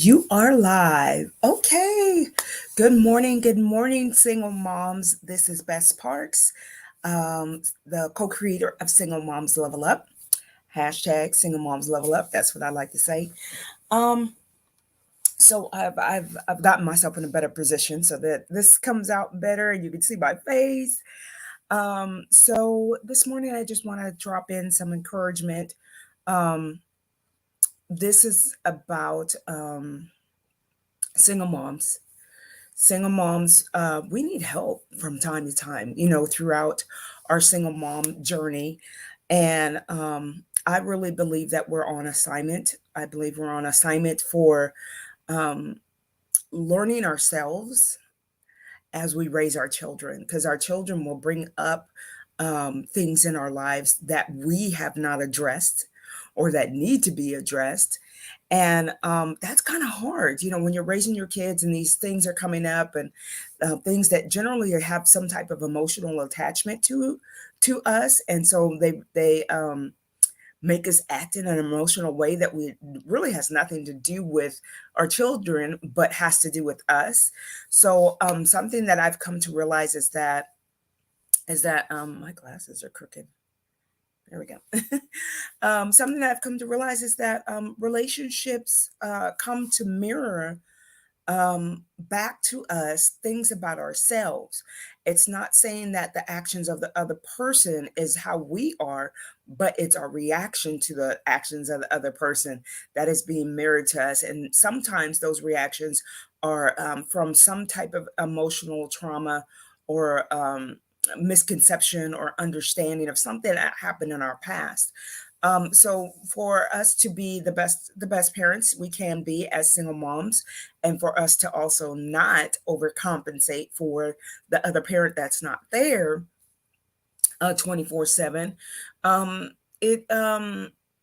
You are live. Okay. Good morning, single moms. This is Bess Parks, the co creator of Single Moms Level Up. Hashtag Single Moms Level Up. That's what I like to say. Um, so I've gotten myself in a better position so that this comes out better and you can see my face. So this morning I just want to drop in some encouragement. Um, this is about single moms. Single moms, we need help from time to time, throughout our single mom journey. And I really believe that we're on assignment. I believe we're on assignment for um, learning ourselves as we raise our children, because our children will bring up things in our lives that we have not addressed or that need to be addressed. And that's kind of hard, when you're raising your kids and these things are coming up, and things that generally have some type of emotional attachment to us, and so they make us act in an emotional way that we really has nothing to do with our children, but has to do with us. So something that I've come to realize is that my glasses are crooked. There we go. Something that I've come to realize is that relationships come to mirror back to us things about ourselves. It's not saying that the actions of the other person is how we are, but it's our reaction to the actions of the other person that is being mirrored to us. And sometimes those reactions are from some type of emotional trauma or misconception or understanding of something that happened in our past. So for us to be the best parents we can be as single moms, and for us to also not overcompensate for the other parent that's not there 24/7, um, it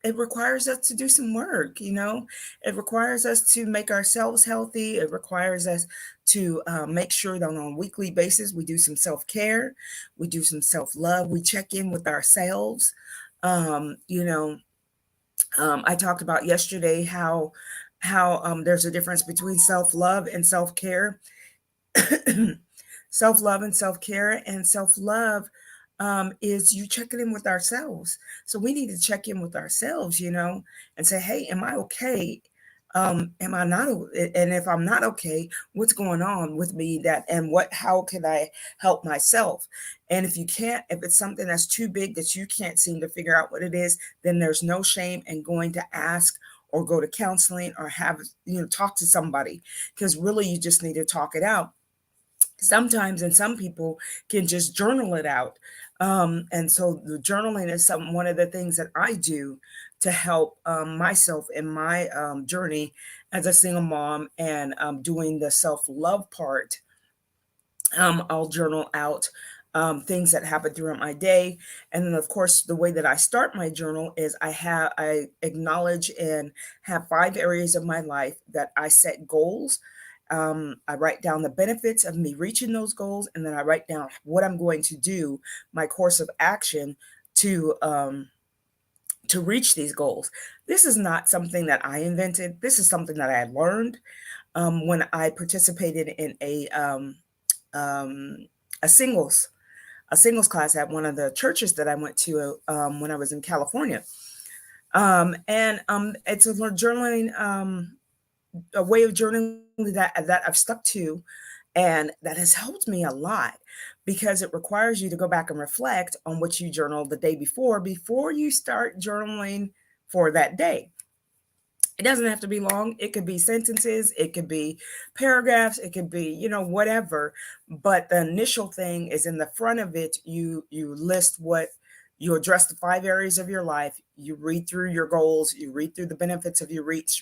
it requires us to do some work. It requires us to make ourselves healthy. It requires us to make sure that on a weekly basis we do some self-care, we do some self-love, we check in with ourselves. um, you know I talked about yesterday how there's a difference between self-love and self-care. Self-love and self-care, and self-love is you checking in with ourselves. So we need to check in with ourselves, and say, hey, am I okay? Am I not? And if I'm not okay, what's going on with me? How can I help myself? And if it's something that's too big that you can't seem to figure out what it is, then there's no shame in going to ask or go to counseling or talk to somebody, because really you just need to talk it out sometimes, and some people can just journal it out. And so the journaling is one of the things that I do to help myself in my journey as a single mom, and doing the self-love part. I'll journal out things that happen throughout my day. And then, of course, the way that I start my journal is I acknowledge and have 5 areas of my life that I set goals. I write down the benefits of me reaching those goals, and then I write down what I'm going to do, my course of action to reach these goals. This is not something that I invented. This is something that I had learned when I participated in um, a singles class at one of the churches that I went to when I was in California. And it's a way of journaling that I've stuck to, and that has helped me a lot, because it requires you to go back and reflect on what you journaled the day before you start journaling for that day. It doesn't have to be long. It could be sentences, it could be paragraphs, it could be, whatever. But the initial thing is in the front of it, you list what you address, the 5 areas of your life. You read through your goals, you read through the benefits of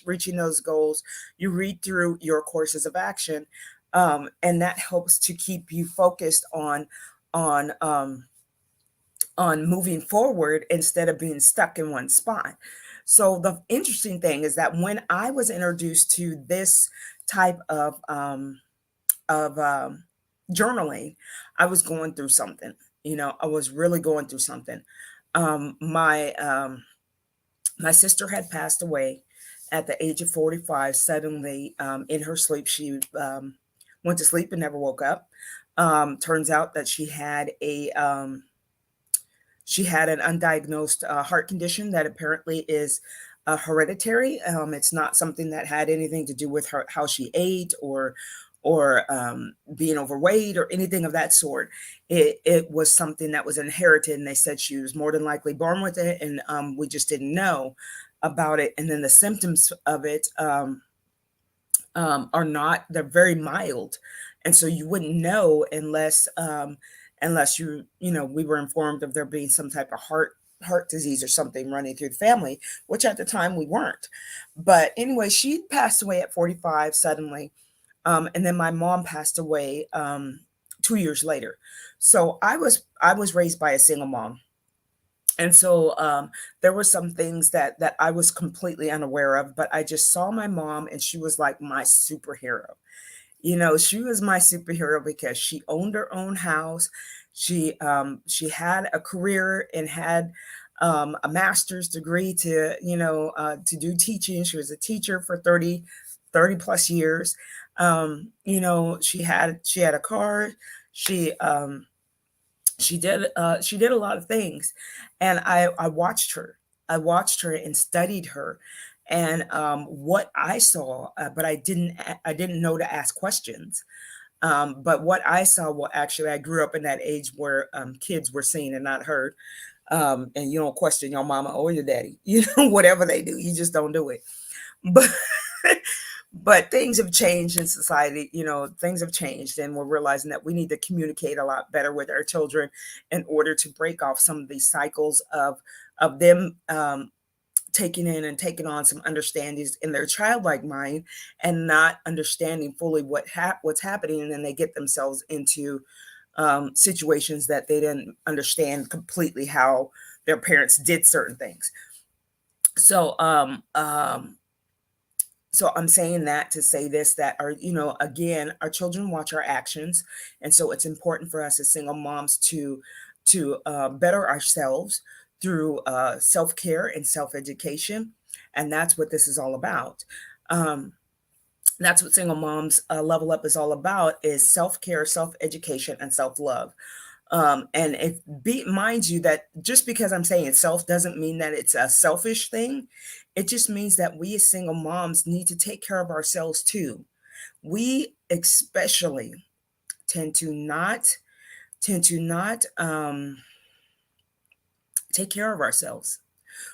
reaching those goals, you read through your courses of action. And that helps to keep you focused on um, on moving forward instead of being stuck in one spot. So the interesting thing is that when I was introduced to this type of journaling, I was going through something. I was really going through something. My sister had passed away, at the age of 45, suddenly in her sleep, she went to sleep and never woke up. Turns out that she had an undiagnosed heart condition that apparently is hereditary. It's not something that had anything to do with her how she ate or being overweight or anything of that sort. It was something that was inherited, and they said she was more than likely born with it, and we just didn't know about it. And then the symptoms of it are not they're very mild, and so you wouldn't know unless we were informed of there being some type of heart disease or something running through the family, which at the time we weren't. But anyway, she passed away at 45 suddenly, and then my mom passed away 2 years later. So I was raised by a single mom, and so there were some things that I was completely unaware of, but I just saw my mom, and she was like my superhero. She was my superhero because she owned her own house. She had a career and had a master's degree to do teaching. She was a teacher for 30 plus years. She had a car. She she did a lot of things, and I watched her. I watched her and studied her, and what I saw, but I didn't know to ask questions. But what I saw, well, actually, I grew up in that age where kids were seen and not heard. And you don't question your mama or your daddy, whatever they do, you just don't do it. But but things have changed in society. Things have changed, and we're realizing that we need to communicate a lot better with our children in order to break off some of these cycles of them taking in and taking on some understandings in their childlike mind and not understanding fully what's happening, and then they get themselves into situations that they didn't understand completely how their parents did certain things. So I'm saying that to say this, that again, our children watch our actions. And so it's important for us as single moms to better ourselves through self-care and self-education. And that's what this is all about. Um, that's what single moms level up is all about, is self-care, self-education, and self-love. And mind you that just because I'm saying self doesn't mean that it's a selfish thing. It just means that we as single moms need to take care of ourselves too. We especially tend to not take care of ourselves.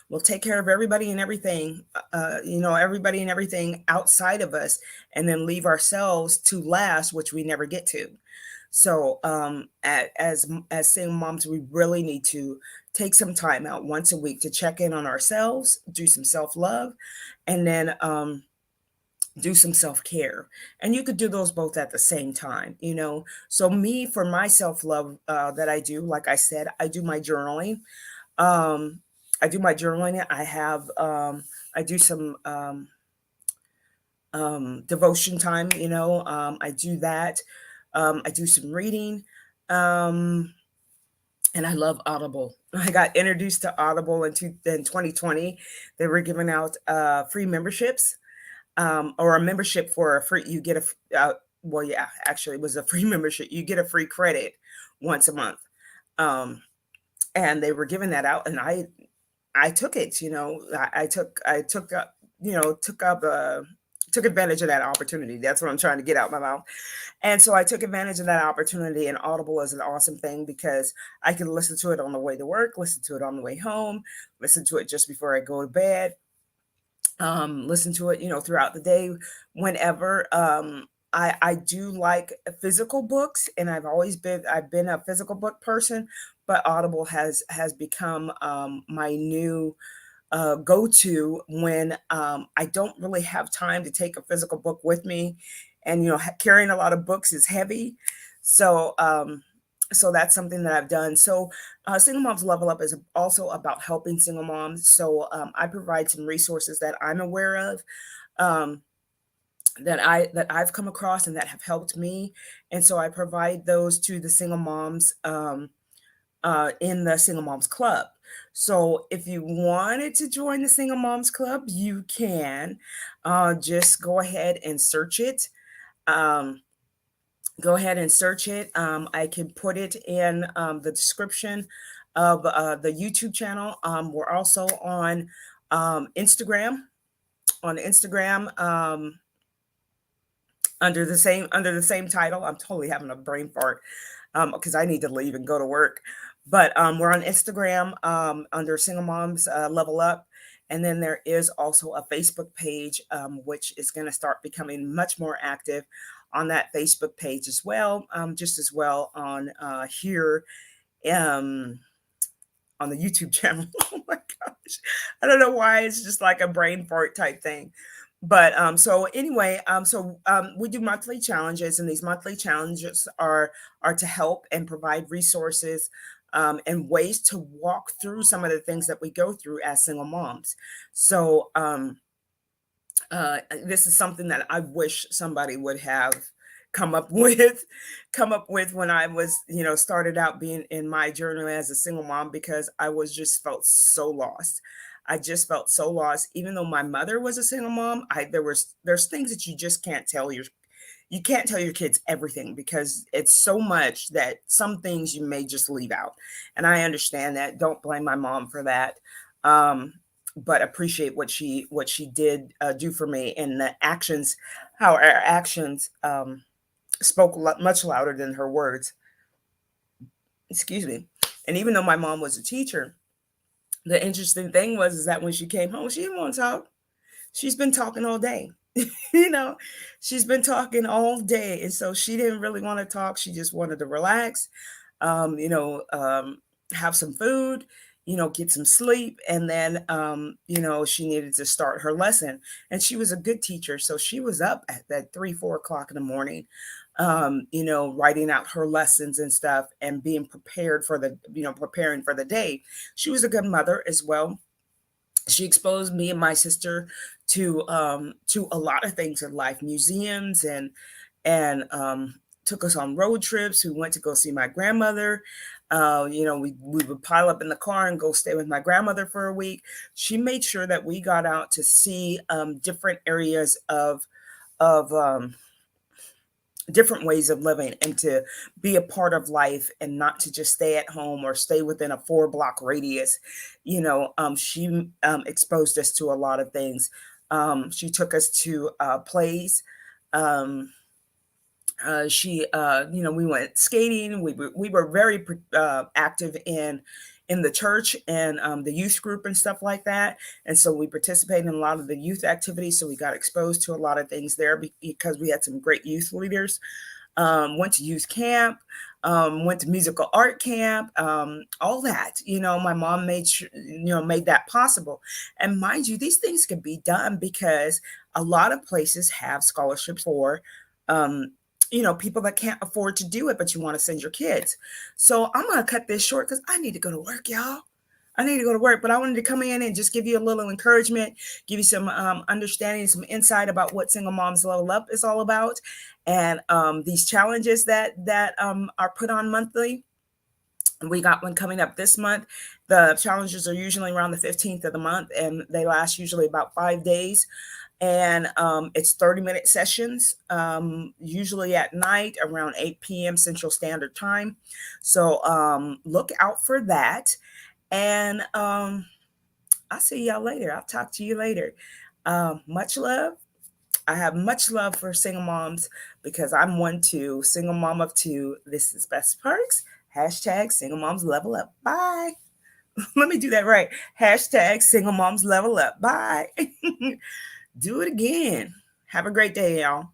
We'll take care of everybody and everything, everybody and everything outside of us, and then leave ourselves to last, which we never get to. So, as single moms, we really need to take some time out once a week to check in on ourselves, do some self love, and then do some self care. And you could do those both at the same time. So, me, for my self love that I do, like I said, I do my journaling. Um, I do my journaling. I do some devotion time. I do that. I do some reading. Um, and I love Audible. I got introduced to Audible in 2020. They were giving out free memberships, or a membership for a free. You get well, yeah, actually, it was a free membership. You get a free credit once a month, um, and they were giving that out, and I took it. I took up, took advantage of that opportunity. That's what I'm trying to get out my mouth. And so I took advantage of that opportunity, and Audible is an awesome thing because I can listen to it on the way to work, listen to it on the way home, listen to it just before I go to bed, listen to it, throughout the day, whenever. I do like physical books, and I've been a physical book person, but Audible has become my new go to when I don't really have time to take a physical book with me, and carrying a lot of books is heavy. So so that's something that I've done. So Single Moms Level Up is also about helping single moms. So I provide some resources that I'm aware of. Um, that I've come across and that have helped me, and so I provide those to the single moms in the Single Moms Club. So if you wanted to join the Single Moms Club, you can. Just go ahead and search it. Um, Go ahead and search it. I can put it in the description of the YouTube channel. We're also on Instagram. On Instagram, under the same title. I'm totally having a brain fart because I need to leave and go to work. But we're on Instagram under Single Moms Level Up. And then there is also a Facebook page, which is going to start becoming much more active on that Facebook page as well, just as well on here um, on the YouTube channel. Oh my gosh. I don't know why it's just like a brain fart type thing. But so anyway, we do monthly challenges, and these monthly challenges are to help and provide resources and ways to walk through some of the things that we go through as single moms. So this is something that I wish somebody would have come up with when I was, started out being in my journey as a single mom, because I was just felt so lost. I just felt so lost. Even though my mother was a single mom, there's things that you can't tell your kids everything, because it's so much that some things you may just leave out. And I understand that. Don't blame my mom for that. But appreciate what she did do for me, and the actions, how our actions spoke much louder than her words. Excuse me. And even though my mom was a teacher, the interesting thing was is that when she came home, she didn't want to talk. She's been talking all day. you know, she's been talking all day, and so she didn't really want to talk. She just wanted to relax, um, you know, um, have some food, get some sleep, and then, she needed to start her lesson. And she was a good teacher, so she was up at that 3, 4 o'clock in the morning, writing out her lessons and stuff, and being prepared for preparing for the day. She was a good mother as well. She exposed me and my sister to a lot of things in life, museums, and took us on road trips. We went to go see my grandmother. We would pile up in the car and go stay with my grandmother for a week. She made sure that we got out to see different areas of different ways of living, and to be a part of life, and not to just stay at home or stay within a 4 block radius. She exposed us to a lot of things. She took us to plays. um, we went skating. We were very active in the church, and the youth group and stuff like that. And so we participated in a lot of the youth activities. So we got exposed to a lot of things there, because we had some great youth leaders. Went to youth camp, went to musical art camp, all that. My mom made that possible. And mind you, these things can be done because a lot of places have scholarships for um, people that can't afford to do it, but you want to send your kids. So I'm going to cut this short because I need to go to work, y'all. I need to go to work, but I wanted to come in and just give you a little encouragement, give you some understanding, some insight about what Single Moms Level Up is all about, and these challenges that are put on monthly. We got one coming up this month. The challenges are usually around the 15th of the month, and they last usually about 5 days. And it's 30-minute sessions, usually at night around 8 p.m. Central Standard Time. So look out for that. And I'll see y'all later. I'll talk to you later. Much love. I have much love for single moms, because I'm one too. Single mom of two. This is Bess Parks. Hashtag Single Moms Level Up. Bye. Let me do that right. Hashtag Single Moms Level Up. Bye. Do it again. Have a great day, y'all.